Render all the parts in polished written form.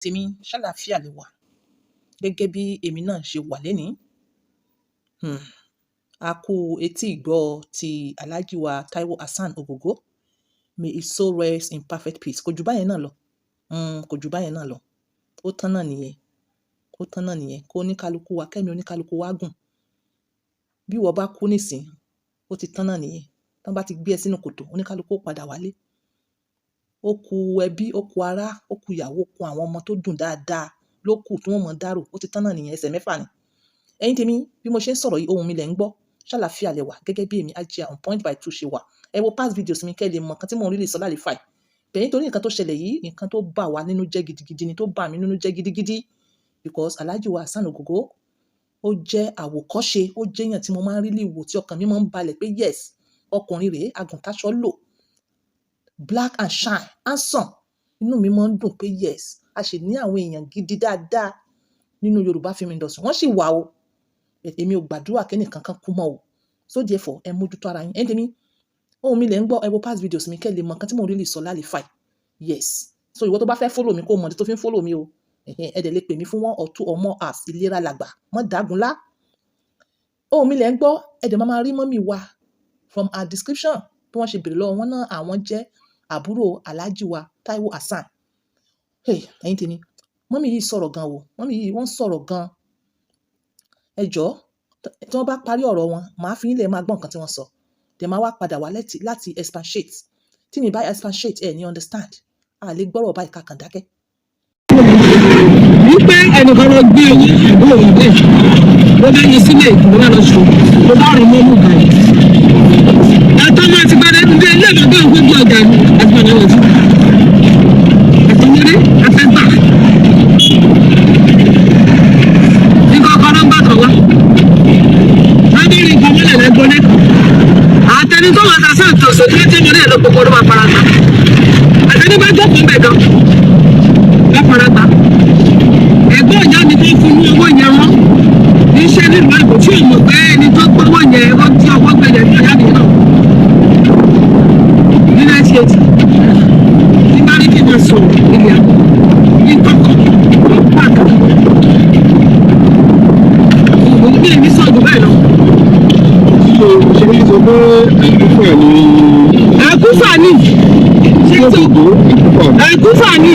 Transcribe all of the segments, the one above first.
tèmi ṣàlàáfíà lè wà gẹ́gẹ́ bí èmi náà ṣe wà lénìí. A kú etí ìgbọ́ ti Alhaji wa Taiwo Hassan Ogogo. May his soul rest in perfect peace. Kò jù báyẹn náà lọ. Kò jù báyẹn náà lọ. Ó tán náà nìyẹn. Ó tán náà nìyẹn. Kó oníkálukú wa, kẹ́mi oníkálukú wa gùn. Bí wọ́n bá kú nísìn, ó ti tán náà nìyẹn. Tí wọ́n bá ti gbé ẹ sínú kòtò, oníkálukú ó padà wálé. Ó kù ẹbí, ó kù ará, ó kù ìyàwó, ó kù àwọn ọmọ tó dùn dáadáa ló kù tí wọ́n mọ̀ dárò. Ó ti tán náà nìyẹn, ẹsẹ̀ mẹ́fà ni. Ẹ̀yin tèmi, bí mo ṣe ń sọ̀rọ̀ yìí, ohùn mi lẹ̀ ń gbọ́. Ṣàlàáfíà lẹ wà gẹ́gẹ́ bí èmi Hajia on point by 2 ṣe wà. Ẹ wo past videos mi kẹ́ lè mọ̀ nǹkan tí mò ń really sọ lálẹ́ bẹ́ẹ̀ nítorí nǹkan tó ṣẹlẹ̀ yìí, nǹkan tó bà wá nínú jẹ́ gidigidi ni, tó bà mí nínú jẹ́ gidigidi. Because Alhaji wa Hassan Ogogo, ó jẹ́ àwòkọ́ṣe, ó jẹ́ èèyàn tí mo máa ń really wò tí ọkàn mi máa ń balẹ̀ pé yes, ọkùnrin rèé, agùntàṣọ lò, black and shine, handsome. Inú mi máa ń dùn pé yes, a ṣì ní àwọn èèyàn gidi dáadáa nínú Yorùbá film industry. Wọ́n sì wà o. Èmi ò gbàdúrà kẹ́ni kankan kú mọ́ o. So therefore, ẹ mójútó ara yín. Ẹ̀yin tèmi, ohùn mi lẹ̀ ń gbọ́, ẹ wo past videos mi kẹ́ lè mọ̀ nǹkan tí mò ń really sọ lálẹ́ yes. So ìwọ tó bá fẹ́ follow mi kó mọ̀ ní tó fi ń follow mi o. Ẹ dẹ̀ lè pè mí fún 1 or 2 or more hours. Ìlera làgbà, mọ́ dàgúnlá. Ohùn mi lẹ̀ ń gbọ́, ẹ dẹ̀ máa rí mọ́mì wa from our description bí wọ́n ṣe bèrè lọ́wọ́ wọn náà, àwọn jẹ́ àbúrò Alhaji wa Taiwo Hassan. Ẹ̀yin tèmi, mọ́mì yìí sọ̀rọ̀ gan o. Mọ́mì yìí wọ́n sọ̀rọ̀ gan. Ẹ jọ̀ọ́, tí wọ́n bá parí ọ̀rọ̀ wọn, màá fi ilẹ̀ máa gbọ́ nǹkan tí wọ́n sọ. Dẹ̀ máa wá padà wá láti expatiate. Tí mi bá expatiate, ẹ ní understand. A lè gbọ́rọ̀ báyìí kakàn dákẹ́. Wípé ẹnìkan lọ gbé owó àbúrò rẹ̀ bẹ́ẹ̀. Ló bá yẹ sílé ìgbìmọ̀ náà lọ ṣù. Ló bá rìn mọ́mú gan. Ẹ̀tọ́ máa ti gbádẹ́ ní ilé ìgbàgbọ́ ìgbógun ọ̀gá ni. Ẹ̀tọ́ máa wọ̀ sí. Ẹ̀tọ́ mọ́lé, ẹ̀fẹ́ gbà. Nígbà ọkọ̀ náà ń bá kàn wá. Lábẹ́rẹ́ nǹkan mọ́lẹ̀ lẹ́gbọ́n lẹ́kọ̀ọ́. Àtẹni tó wà sásán tòṣò tí tí mo ní ẹ̀lọ́ gbogbo ọdún máa fara gbà. Àtẹni bá jókòó ń bẹ̀ gan. Bá fara gbà. Ẹ̀gbọ́n ìyá mi tó fún ní owó yẹn wọ́n. Níṣẹ́ nílùú Èkó tí ò mọ̀ pé ẹni tó gbówó yẹn ó tí ọwọ́ gbẹ̀lẹ̀ ní ọ̀yá mi náà. Ní 1980. Ní bá rí kí n máa sọ̀rọ̀ ilé àná. Ní tọkọ̀ pàkà. Òun ní èmi sọ̀rọ̀ bẹ́ẹ̀ lọ. Ṣé ní sọ pé Àkúfà ni. Àkúfà ni.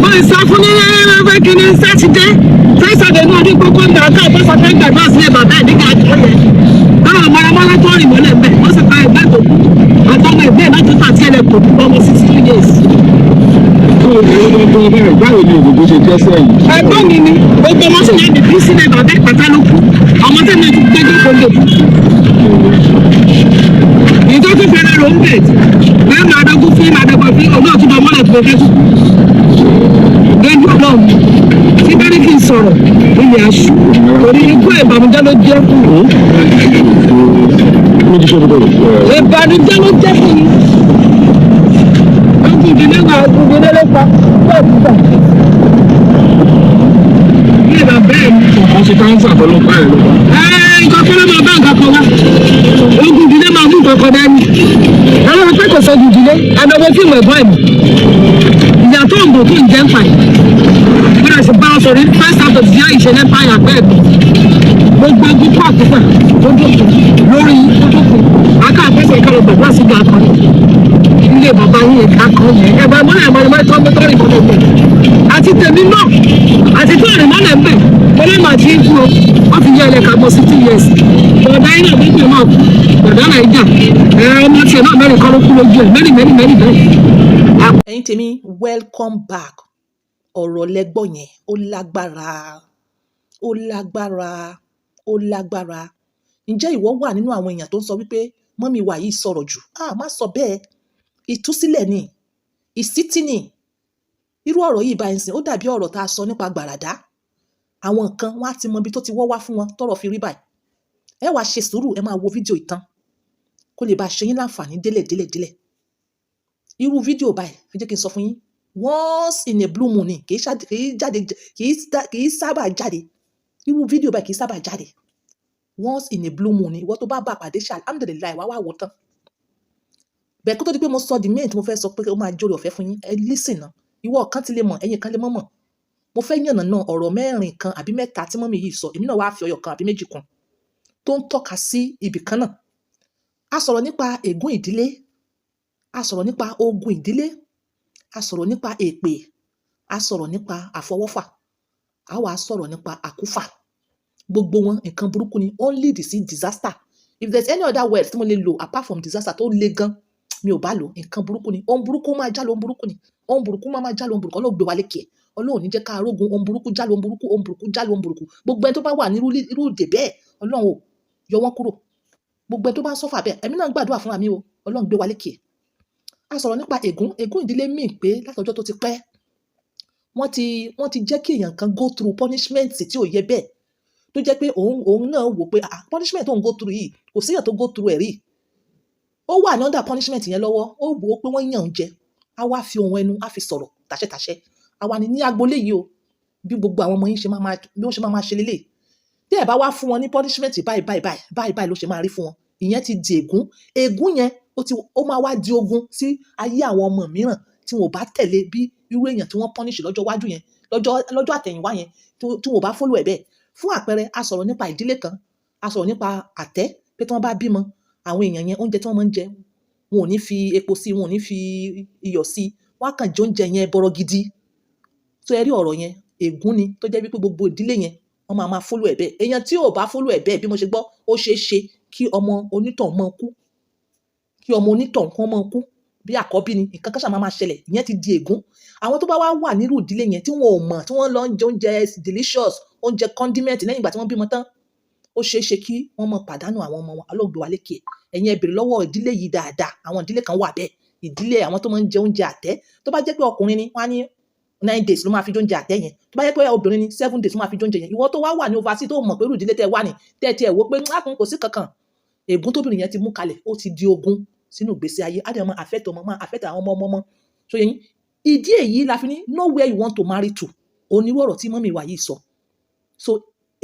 Mo ń sọ fún ní ẹgbẹ́ kìíní Sátidé. Sátidé ní ọdún gbogbo ń dàgbà bó sọ pé gbàgbọ́ sílé bàbá ẹ̀ nígbà àjọ yẹn. Báwọn ọmọlọmọlá tó rìn mọ́lẹ̀ ń bẹ̀, ó sì pa ẹgbẹ́ tó kù. Àtọ́mọ ẹgbẹ́ náà tó fà tí ẹlẹ́ kò kú ọmọ 62 years. Báwo ni Ògògó ṣe jẹ́ sẹ́yìn? Ẹgbọ́n mi ni gbogbo ọmọ sì yẹn dìbí sílé bàbá ẹ̀ pátá ló kù. Ọmọ tẹ́lẹ̀ ti gbẹ́jọ́ kó lè kú. Ìjọ tó fẹ́ràn ló ń bẹ̀. Bẹ́ẹ̀ máa dọ́gún fún ìmàdọ́gbọ̀n fún olóòtú bá mọ́lẹ̀ tó fẹ́ kú. Lójú ọlọ́run tí bẹ́ẹ̀ kì í sọ̀rọ̀ ilé aṣù torí ikú ìbànújẹ́ ló jẹ́ fún mi. Ìbànújẹ́ ló jẹ́ fún mi. Ogun ìdílé wa ogun ìdílé ló pa bẹ́ẹ̀ púpọ̀. Ilé bàbá ẹ̀ mi. Wọ́n ṣe káńsà tó ló pa ẹ̀ ló pa. Nǹkan kan ló máa bá nǹkan kan wá. Ogun ìdílé máa mú nǹkan kan dání. Àwọn ọ̀pẹ́ kò sọ ogun ìdílé. Àbẹ̀wò fíìmù ẹ̀gbọ́n ẹ̀ mi. Ìyá tó ń bò tó ń jẹ́ ń pa ẹ̀. Bọ́dà ṣe bá wọn sọ̀rọ̀ ní first half of the year ìṣẹ̀lẹ̀ báyà bẹ́ẹ̀ bí. Gbogbo ogun pọ̀ púpọ̀ tó dókun lórí tó dókun. Aká àfẹ́sẹ̀ ìkọlù gbàgbọ́ sí ìgbà kan. Ilé bàbá yín ẹ̀ka kan yẹn. Ẹ̀gbọ́n mọ́lẹ̀ mọ́lẹ̀ mọ́lẹ̀ tó ń bẹ́ tọ́rì mọ́lẹ̀ bẹ̀. Àti tèmi náà àti tó rìn mọ́lẹ̀ ń bẹ̀. Mọ́lẹ̀ máa ti ń kú o. Wọ́n fi yẹ ẹlẹ́ka bọ́ 60 years. Bọ̀dá yín náà gbígbé náà kú. Bọ̀dá náà ìjà. Ọmọ tiẹ̀ náà mẹ́rin kọ́ ló kú lójú ẹ̀. Mẹ́rin bẹ́ẹ̀. Ẹ̀yin tèmi, welcome back. Ọ̀rọ̀ lẹ́gbọ́ yẹn, ó lágbára, ó lágbára, ó lágbára. Ǹjẹ́ ìwọ wà nínú àwọn èèyàn tó ń sọ wípé mọ́mì wa yìí sọ̀rọ̀ jù? Má sọ bẹ́ẹ̀. Ìtúsílẹ̀ ni, ìsítí ni. Irú ọ̀rọ̀ yìí báyìí sìn, ó dàbí ọ̀rọ̀ tá a sọ nípa gbàràdá. Àwọn kan wọ́n á ti mọ ibi tó ti wọ́ wá fún wọn tọ́rọ̀ fi rí báyìí. Ẹ wá ṣe sùúrù, ẹ máa wo fídíò ìtàn kó lè bá ṣe yín láǹfààní délẹ̀. Irú fídíò báyìí, ẹ jẹ́ kí n sọ fún yín. Once in a blue moon ni kì í sábà jáde. Irú fídíò báyìí kì í sábà jáde. Once in a blue moon ni ìwọ tó bá pàdé ṣe alhamdulillah wá wò tán. Bẹ́ẹ̀ kó tó di pé mo sọ the main tí mo fẹ́ sọ pé ó máa jórí ọ̀fẹ́ fún yín, ẹ listen náà. Ìwọ kan ti lè mọ̀, ẹ̀yin kan lè mọ̀. mo fẹ́ yànnàná ọ̀rọ̀ mẹ́rin kan àbí mẹ́ta tí mọ́mì yìí sọ, èmi náà wá fi ọyọ̀ kan àbí méjì kan tó ń tọ́ka sí ibì kan náà. A sọ̀rọ̀ nípa ègún ìdílé, a sọ̀rọ̀ nípa ogun ìdílé, a sọ̀rọ̀ nípa èpè, a sọ̀rọ̀ nípa àfọwọ́fà, a wá sọ̀rọ̀ nípa àkúfà. Gbogbo wọn nǹkan burúkú ni, ó ń lead sí disaster. If there's any other word tí mo lè lò apart from disaster tó le gan, mi ò bá lò, nǹkan burúkú ni. Ohun burúkú máa já lóhun burúkú ni. Ohun burúkú máa já lóhun burúkú. Ọlọ́run gbé wa lékè. Ọlọ́run ní jẹ́ ká rógun ohun burúkú já lóhun burúkú, ohun burúkú já lóhun burúkú. Gbogbo ẹni tó bá wà ní irú ìdè bẹ́ẹ̀, Ọlọ́run ò yọ wọ́n kúrò. Gbogbo ẹni tó bá ń suffer bẹ́ẹ̀, èmi náà ń gbàdúrà fúnra mi o. Ọlọ́run gbé wa lékè. A sọ̀rọ̀ nípa ègún. Ègún ìdílé mean pé látọjọ́ tó ti pẹ́, wọ́n ti jẹ́ kí èèyàn kan go through punishment tí ò yẹ bẹ́ẹ̀. Tó jẹ́ pé òun náà wò pé punishment tó ń go through yìí, kò sí èèyàn tó go through ẹ̀ rí. Ó wà ní under punishment yẹn lọ́wọ́, ó wò ó pé wọ́n yàn ń jẹ. A wá fi ohun ẹnu, a fi sọ̀rọ̀ tàṣẹ́tàṣẹ́. Àwa ni ní agboolé yìí o, bí gbogbo àwọn ọmọ yín ṣe máa ṣe lélẹ̀. Tí ẹ bá wá fún wọn ní punishment báyìí ló ṣe máa rí fún wọn. Ìyẹn ti di ègún. Ègún yẹn ó máa wá di ogun sí ayé àwọn ọmọ mìíràn tí wọn ò bá tẹ̀lé bí irú èèyàn tí wọ́n punish lọ́jọ́ iwájú yẹn, lọ́jọ́ àtẹ̀yìnwá yẹn, tí wọn ò bá follow ẹ̀ bẹ́ẹ̀. Fún àpẹẹrẹ, a sọ̀rọ̀ nípa ìdílé kan, a sọ̀rọ̀ nípa àtẹ́, pé tí wọ́n bá bímọ, àwọn èèyàn yẹn oúnjẹ tí wọ́n máa ń jẹ, wọn ò ní fi epo sí, wọn ò ní fi iyọ̀ sí, wọ́n á kàn jẹ oúnjẹ yẹn bọ̀rọ̀ gidi. So ẹ rí ọ̀rọ̀ yẹn, ègún ni tó jẹ́ wípé gbogbo ìdílé yẹn wọ́n máa follow ẹ̀ bẹ́ẹ̀. Èèyàn tí ò bá follow ẹ̀ bẹ́ẹ̀, bí mo ṣe gbọ́, ó ṣeé ṣe kí ọmọ onítọ̀hún máa kú, kí ọmọ onítọ̀hún kan máa kú bí àkọ́bí ni, nǹkan kan ṣáà máa ṣẹlẹ̀. Ìyẹn ti di ègún. Àwọn tó bá wà nírú ìdílé yẹn tí wọn ò mọ̀, tí wọ́n lọ ń jẹ oúnjẹ delicious, oúnjẹ condiment lẹ́yìn ìgbà tí wọ́n bímọ tán, ó ṣeé ṣe kí wọ́n máa pàdánù àwọn ọmọ wọn. Ọlọ́run gbé wa lékè. Ẹ̀yin ẹ bèrè lọ́wọ́ ìdílé yìí dáadáa. Àwọn ìdílé kan wà bẹ́ẹ̀. Ìdílé àwọn tó máa ń jẹ oúnjẹ àtẹ́. Tó bá jẹ́ pé ọkùnrin ni, wọ́n á ní 9 days ló máa fi jẹ oúnjẹ àtẹ́ yẹn. Tó bá jẹ́ pé obìnrin ni, 7 days ló máa fi jẹ oúnjẹ yẹn. Ìwọ tó wá wà ní overseas tó mọ̀ pé irú ìdílé tẹ́ wà ní, tẹ́ tiẹ̀ wò pé kò sí kankan. Ègún tóbìnrin yẹn ti mú kalẹ̀, ó ti di ogun sínú ìgbésí ayé. Á dẹ̀ máa affect ọmọ, máa affect àwọn ọmọ. So yẹn, ìdí èyí la fi ní know where you want to marry to. Onírú ọ̀rọ̀ tí mọ́mì wa yìí sọ. So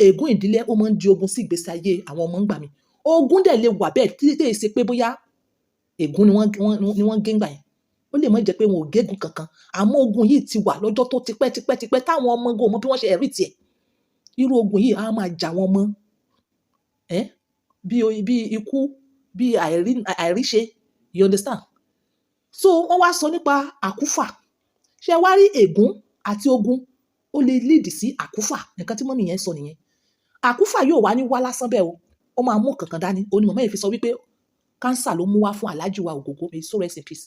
ègún ìdílé ó máa ń di ogun sí ìgbésí ayé àwọn ọmọ ń gbà mí. Ogun dẹ̀ lè wà bẹ́ẹ̀ tí ṣe pé bóyá ègún ni wọ́n gé ńgbà yẹn. Ó lè má jẹ́ pé wọn ò gégùn kankan. Àmọ́ ogun yìí ti wà lọ́jọ́ tó tipẹ́ táwọn ọmọ gan mọ̀ bí wọ́n ṣe ẹ̀rí tiẹ̀. Irú ogun yìí á máa jà wọ́n mọ́. Bí ikú, bí àìríṣe, you understand? So wọ́n wá sọ nípa àkúfà. Ṣé wá rí ègún àti ogun ó lè lead sí àkúfà. Nǹkan tí mọ́mì yẹn sọ nìyẹn. Àkúfà yóò wá ní wá lásán bẹ́ẹ̀ o. Ó máa mú kankan dání. Ó ní màmá yìí fi sọ wípé cancer ló mú wá fún Alhaji wa Ògògó. May so rest in peace.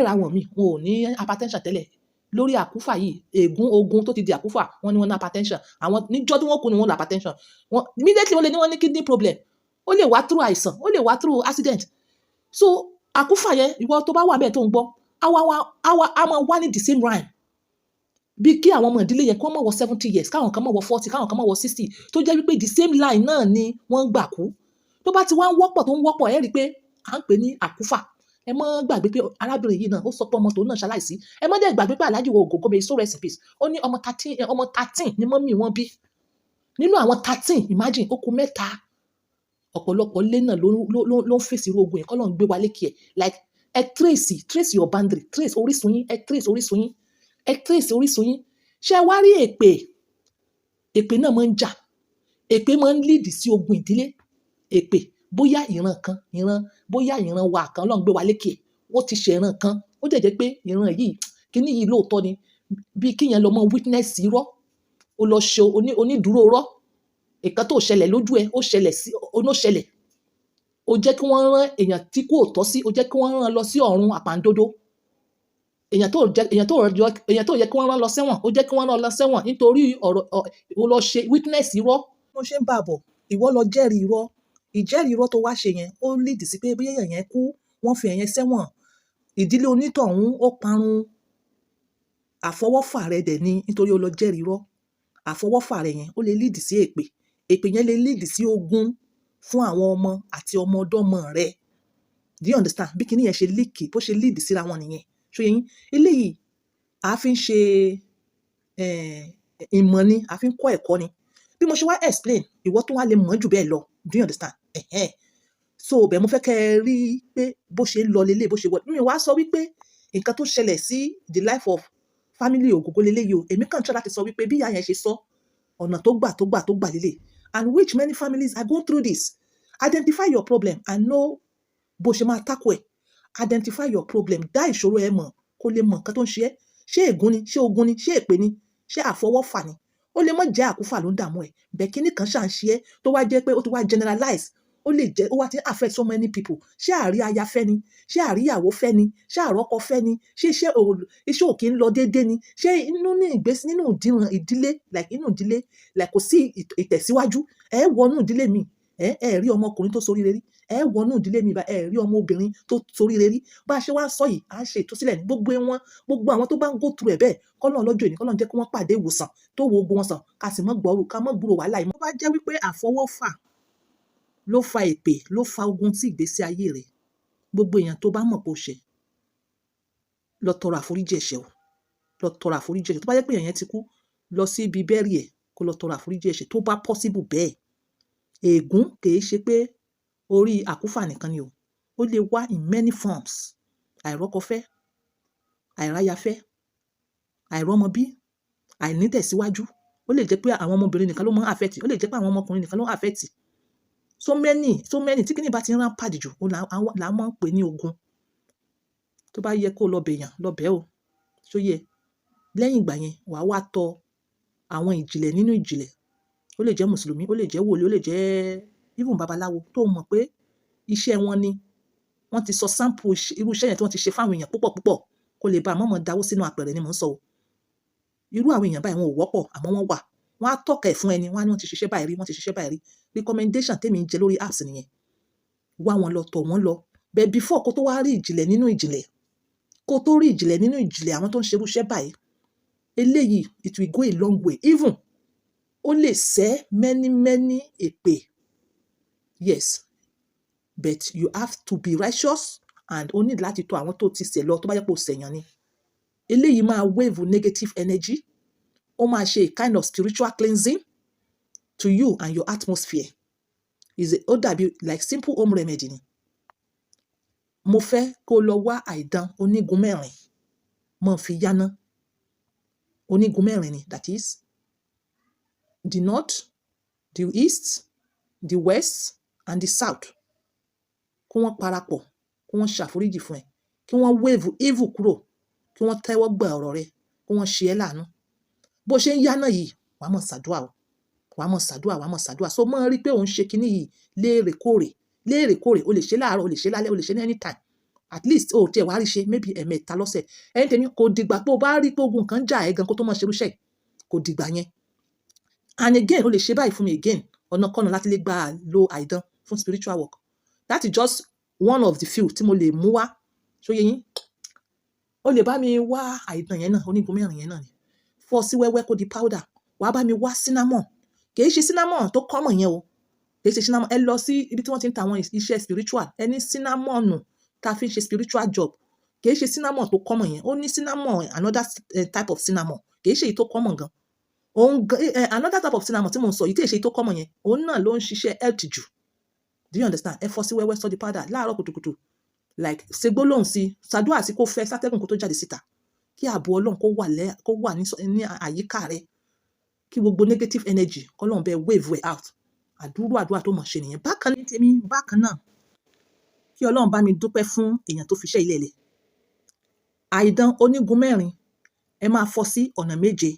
Ra wọn mi, wọn ò ní hypertension tẹ́lẹ̀. Lórí àkúfà yìí, ègún ogun tó ti di àkúfà, wọ́n ní wọ́n ní hypertension. Àwọn níjọ́ tí wọ́n kú ni wọ́n ní hypertension. Immediately wọ́n lè ní wọ́n ní kidney problem. Ó lè wá through àìsàn, ó lè wá through accident. So àkúfà yẹn, ìwọ tó bá wà bẹ́ẹ̀ tó ń gbọ́, a máa wá ní the same rhyme. Bí kí àwọn ọmọ ìdílé yẹn kí wọ́n máa wọ 70 years, káwọn kan máa wọ 40, káwọn kan máa wọ 60, tó jẹ́ wípé the same line náà ni wọ́n gbà kú. Tó bá ti wá ń wọ́pọ̀ tó ń wọ́pọ̀, ẹ rí pé à ń pè ní àkúfà. Ẹ má gbàgbé pé arábìnrin yìí náà ó sọ pé ọmọ tòun náà ṣaláìsí. Ẹ má dẹ̀ gbàgbé pé Alhaji wa Ògògó, may so rest in peace. Ó ní ọmọ 13 ni mọ́mì wọn bí. Nínú àwọn 13, imagine, ó kù 3. Ọ̀pọ̀lọpọ̀ ilé náà ló ń fèsì irú ogun yẹn. K'Ọlọ́run gbé wa lékè ẹ̀. Like ẹ trace your boundary, trace orísun yín, ẹ trace orísun yín. Ṣé wá rí èpè náà máa ń jà. Èpè máa ń lead sí ogun ìdílé. Èpè bóyá ìran kan, bóyá ìran wa kan, Ọlọ́run gbé wa lékè. Ó ti ṣe ìran kan. Ó dẹ̀ jẹ́ pé ìran yìí, kíní yìí lóòótọ́ ni. Bí kíyẹn lọ mọ witness irọ́. Ó lọ ṣe onídùúró irọ́. Nǹkan tó ṣẹlẹ̀ lójú ẹ, ó ṣẹlẹ̀. Ó jẹ́ kí wọ́n rán èèyàn tí kò tọ́ sí, ó jẹ́ kí wọ́n rán lọ sí ọ̀run àpàǹdodo. Èèyàn tó yẹ kí wọ́n rán lọ sẹ́wọ̀n, ó jẹ́ kí wọ́n rán lọ sẹ́wọ̀n nítorí ọ̀rọ̀ ó lọ ṣe witness irọ́. Mo ṣe ń bá bọ̀, ìwọ lọ jẹ́rìí irọ́. Ìjẹ́rìí irọ́ tó wá ṣe yẹn, ó lead sí pé bí èèyàn yẹn kú, wọ́n fi èèyàn sẹ́wọ̀n. Ìdílé onítọ̀hún ó parun. Àfọwọ́fà rẹ̀ dẹ̀ ni nítorí ó lọ jẹ́rìí irọ́. Àfọwọ́fà rẹ̀ yẹn ó lè lead sí èpè. Èpè yẹn lè lead sí ogun fún àwọn ọmọ àti ọmọdọ́mọ rẹ̀. Do you understand? Bí kíní yẹn ṣe leak, bó ṣe lead síra wọn nìyẹn. Ṣó yé yín? Eléyìí a fi ń ṣe ìmọ̀ ni, a fi ń kọ́ ẹ̀kọ́ ni. Bí mo ṣe wá explain, ìwọ tó wá lè mọ̀ jù bẹ́ẹ̀ lọ. Do you understand? So bẹ́ẹ̀ mo fẹ́ kẹ́ ẹ rí pé bó ṣe ń lọ lélẹ̀, bó ṣe wọ̀. Mi wá sọ wípé nǹkan tó ṣẹlẹ̀ sí the life of family Ògògó leléyìí o, èmi kàn try láti sọ wípé bí ìyá yẹn ṣe sọ ọ̀nà tó gbà lélẹ̀, and which many families are going through this. Identify your problem and know bó ṣe máa tackle ẹ̀. Identify your problem, dá ìṣòro ẹ mọ̀ kó lè mọ̀ nǹkan tó ń ṣe ẹ́. Ṣé ègún ni, ṣé ogun ni, ṣé èpè ni, ṣé àfọwọ́fà ni? Ó lè má jẹ́ àkúfà ló ń dààmú ẹ̀, bẹ́ẹ̀ kíní kan ṣà ń ṣe ẹ́ tó wá jẹ́ pé ó ti wá generalize, ó lè jẹ́ ó wá ti ń affect so many people. Ṣé àrí aya fẹ́ ni, ṣé àrí ìyàwó fẹ́ ni, ṣé àrọ́kọ fẹ́ ni, ṣé iṣẹ́ ò kí ń lọ déédéé ni, ṣé nínú ìdílé like kò sí ìtẹ̀síwájú, ẹ wọnú ìdílé mi, ẹ rí ọmọkùnrin tó soríire rí, ẹ wọnú ìdílé mi ẹ rí ọmọ obìnrin tó soríire rí. Bá a ṣe wá sọ yìí, à ń ṣe ìtúsílẹ̀ ní gbogbo àwọn tó bá ń go through ẹ̀ bẹ́ẹ̀, kọ́lọ́run lọ́jọ́ òní, kọ́lọ́run jẹ́ kí wọ́n pàdé ìwòsàn tó wo ogun wọn sàn, ká sì mọ́ gbúrò wàhálà yìí. Tó bá jẹ́ wípé àfọwọ́fà ló fa èpè, ló fa ogun sí ìgbésí ayé rẹ̀, gbogbo èèyàn tó bá mọ̀ pé ó ṣẹ̀, lọ tọrọ àforíjì ẹ̀ṣẹ̀ o, lọ tọrọ àforíjì ẹ̀ṣẹ̀. Tó bá jẹ́ pé èèyàn ti kú, lọ sí ibi bẹ́ẹ̀rì ẹ̀ kó lọ tọrọ àforíjì ẹ̀ṣẹ̀ tó bá possible bẹ́ẹ̀. Ègún kìí ṣe pé orí àkúfà nìkan ni o, ó lè wá in many forms. Àìrọ́kọfẹ́, àìráyafẹ́, àìrọ́mọbí, àìnítẹ̀síwájú. Ó lè jẹ́ pé àwọn ọmọbìnrin nìkan ló máa ń affect, ó lè jẹ́ pé àwọn ọmọkùnrin nìkan ló ń affect. So many tí kíní bá ti ń rampant jù, là máa ń pè ní ogun. Tó bá yẹ kó lọ bẹ̀yàn, lọ bẹ̀ o. Ṣó yẹ? Lẹ́yìn ìgbà yẹn, wàá wá tọ àwọn ìjìnlẹ̀ nínú ìjìnlẹ̀. Ó lè jẹ́ Mùsùlùmí, ó lè jẹ́ wòlíì, ó lè jẹ́ even babaláwo tó mọ̀ pé iṣẹ́ wọn ni. Wọ́n ti sọ sample irú iṣẹ́ yẹn tí wọ́n ti ṣe fáwọn èèyàn púpọ̀ kó lè bá mọ̀mọ́ dáwó sínú apẹ̀rẹ̀ ni mò ń sọ o. Irú àwọn èèyàn báyìí wọn ò wọ́pọ̀ àmọ́ wọ́n wà. Wọ́n á tọ́ka ẹ̀ fún ẹni, wọ́n á ní wọ́n ti ṣiṣẹ́ báyìí rí, wọ́n ti ṣiṣẹ́ báyìí rí. Recommendation tèmi ń jẹ lórí apps nìyẹn. Wá wọn lọ, tọ̀ wọ́n lọ. But before kó tó wá rí ìjìnlẹ̀ nínú ìjìnlẹ̀, kó tó rí ìjìnlẹ̀ nínú ìjìnlẹ̀ àwọn tó ń ṣe irú iṣẹ́ báyìí, eléyìí it will go a long way. Even ó lè ṣẹ́ many èpè. Yes, but you have to be righteous and o need láti tọ̀ àwọn tó ti ṣẹ̀ lọ tó bá jẹ́ pé o ṣẹ̀yàn ni. Eléyìí máa wave negative energy. Ó máa ṣe a kind of spiritual cleansing to you and your atmosphere. Ó dàbí like simple home remedy ni. Mo fẹ́ kó lọ wá àìdán onígun mẹ́rin. Mo fi yáná. Onígun mẹ́rin ni, that is the north, the east, the west and the south. Kí wọ́n parapọ̀, kí wọ́n ṣàforíjì fún ẹ, kí wọ́n wave evil kúrò, kí wọ́n tẹ́wọ́ gba ọ̀rọ̀ rẹ, kí wọ́n ṣe ẹ́ láàánú. Bó ṣe ń yáná yìí, wàá mọ̀ ṣàdúà o. Wàá mọ̀ ṣàdúà. So máa rí pé òun ṣe kinní yìí léèrèkóòrè. O lè ṣe láàárọ̀, o lè ṣe lálẹ́, o lè ṣe ní anytime. At least o tiẹ̀ wá rí ṣe maybe ẹ̀mẹ́ta lọ́sẹ̀. Ẹ̀yin tèmi kò dìgbà pé o bá rí pé ogun kan jà ẹ́ gan kó tó máa ṣe irúṣẹ́. Kò dìgbà yẹn. And again, o lè ṣe báyìí fún mi again. Ọ̀nàkọ́nà láti lè gba lo àìdán fún spiritual work. That is just one of the few tí mo lè mú wá. Ṣó yé yín? O lè bá mi wá àìdán yẹn náà, onígun mẹ́rin yẹn náà ni. Fọ́ sí wẹ́wẹ́ kó di powder. Wàá bá mi wá cinnamon. Kì í ṣe cinnamon tó common yẹn o. Kì í ṣe cinnamon. Ẹ lọ sí ibi tí wọ́n ti ń ta àwọn iṣẹ́ spiritual. Ẹ ní cinnamon tá fi ń ṣe spiritual job. Kì í ṣe cinnamon tó common yẹn. Ó ní cinnamon, another type of cinnamon. Kì í ṣe èyí tó common gan. Another type of cinnamon tí mo ń sọ yìí tí èyí ṣe èyí tó common yẹn. Òun náà ló ń ṣiṣẹ́ health jù. Do you understand? Ẹ fọ́ sí wẹ́wẹ́ sọ di powder láàárọ̀ kùtùkùtù. Like ṣe gbólóhùn sí, ṣàdúrà sí kó fẹ́ sátẹ́gùn kó tó jáde síta. Kí ààbò Ọlọ́run kó wà ní àyíká rẹ. Kí gbogbo negative energy k'Ọlọ́run bẹ wave it out. Àdúrà tó mọ̀ ṣe nìyẹn. Bákan ní tèmi, bákan náà. Kí Ọlọ́run bá mi dúpẹ́ fún èèyàn tó fi iṣẹ́ ilé lẹ̀. Àìdán onígun mẹ́rin, ẹ máa fọ́ sí ọ̀nà 7.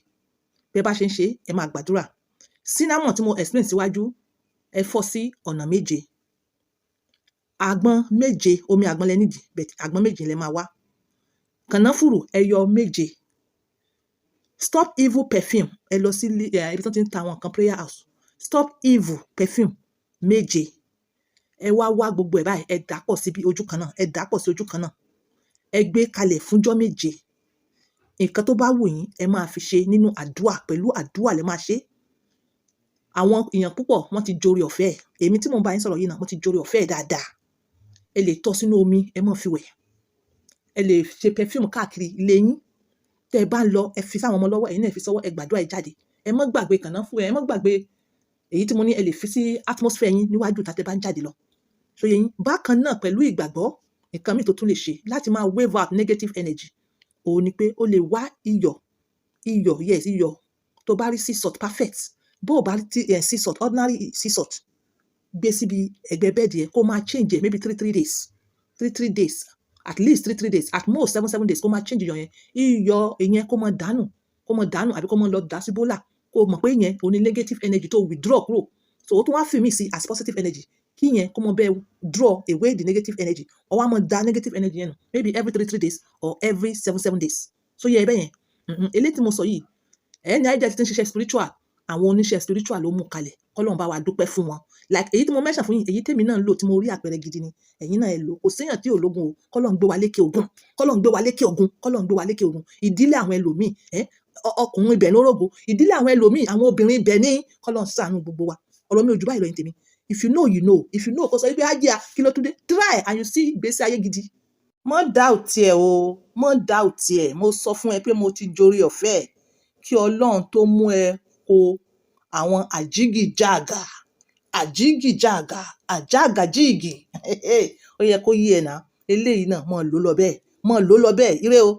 Bẹ́ bá ṣe ń ṣe, ẹ máa gbàdúrà. Cinnamon tí mo explain síwájú, ẹ fọ́ sí ọ̀nà 7. Àgbọn 7, omi àgbọn lẹ nídìí, but àgbọn 7 lẹ máa wá. Kànáfùrù ẹyọ 7. Stop evil perfume. Ẹ lọ sí ibi tí wọ́n ti ń ta àwọn nǹkan prayer house. Stop evil perfume 7. Ẹ wá gbogbo ẹ̀ báyìí, ẹ dàpọ̀ sí ojú kan náà. Ẹ gbé kalẹ̀ fúnjọ́ 7. Nǹkan tó bá wù yín, ẹ máa fi ṣe nínú àdúà, pẹ̀lú àdúà lẹ máa ṣe. Àwọn èèyàn púpọ̀ wọ́n ti jore ọ̀fẹ́. Èmi tí mo bá yín sọ̀rọ̀ yìí náà, mo ti jore ọ̀fẹ́ dáadáa. Ẹ lè tọ́ sínú omi, ẹ máa fi wẹ̀. Ẹ lè ṣe perfume káàkiri ilé yín. Tẹ́ ẹ bá ń lọ, ẹ fi sáwọn ọmọ lọ́wọ́, ẹ̀yin náà fi sọ́wọ́, ẹ gbàdúrà ẹ jáde. Ẹ má gbàgbé kànáfùrù, ẹ má gbàgbé èyí tí mo ní ẹ lè fi sí atmosphere yín níwájú tá tẹ́ bá ń jáde lọ. So yẹn bákan náà pẹ̀lú ìgbàgbọ́, nǹkan mi tó tún lè ṣe láti máa wave out negative energy. Òun ni pé ó lè wá iyọ̀ iyọ̀ yes iyọ̀ tó bá rí sea salt perfect bó o bá rí sea salt ordinary sea salt gbé síbi ẹ̀gbẹ́ bẹ́ẹ̀dì ẹ̀ kó máa change ẹ̀ maybe 3 days 3 days at least 3 days at most 7 days kó máa change iyọ̀ yẹn ìyẹn kó máa dànù àbí kó máa lọ dà sí bólà kó mọ̀ pé ìyẹn ò ní negative energy tó withdraw kúrò so ó tún wá fi mí sí as positive energy kí yẹn kó mọ bẹ́ẹ̀ draw away the negative energy or wá mọ da negative energy yẹn nù maybe every 3 days or every 7 days so yẹ ẹ bẹ́ẹ̀ yẹn eléyìí tí mo sọ yìí ẹni àìjẹ́ ti ń ṣiṣẹ́ spiritual àwọn oníṣẹ́ spiritual ló mú kalẹ̀ kọ́lọ́n bá wa dúpẹ́ fún wọn like èyí tí mo mention fún yín èyí tèmi náà ń lò tí mo rí àpẹẹrẹ gidi ni ẹ̀yin náà ẹ lò kò séèyàn tí ò lógun o kọ́lọ́n gbé wa lékè ogun kọ́lọ́n gbé wa lékè ogun kọ́lọ́n gbé wa lékè ogun ìdílé àwọn ẹlòmíì ọkùnrin ibẹ̀ lórógo ìdílé àwọn ẹlòmíì àwọn obìnrin ibẹ̀ ní kọ́lọ́n ṣàánú gbogbo wa ọ̀rọ̀ mi ò jù báyìí lọ ní tèmi if you know you know if you know kó sọ wípé ájíà kí ló tún dé try and you see ìgbésí ayé gidi mọ́ doubt ẹ̀ o mọ́ doubt ẹ̀ mo sọ fún ẹ pé mo ti jorí ọ̀fẹ́ kí Ọlọ́run tó mú ẹ kó àwọn àjígìjàgà àjágàjíìgì ó yẹ kó yí ẹ náà eléyìí náà mọ́ lò lọ bẹ́ẹ̀ ire o.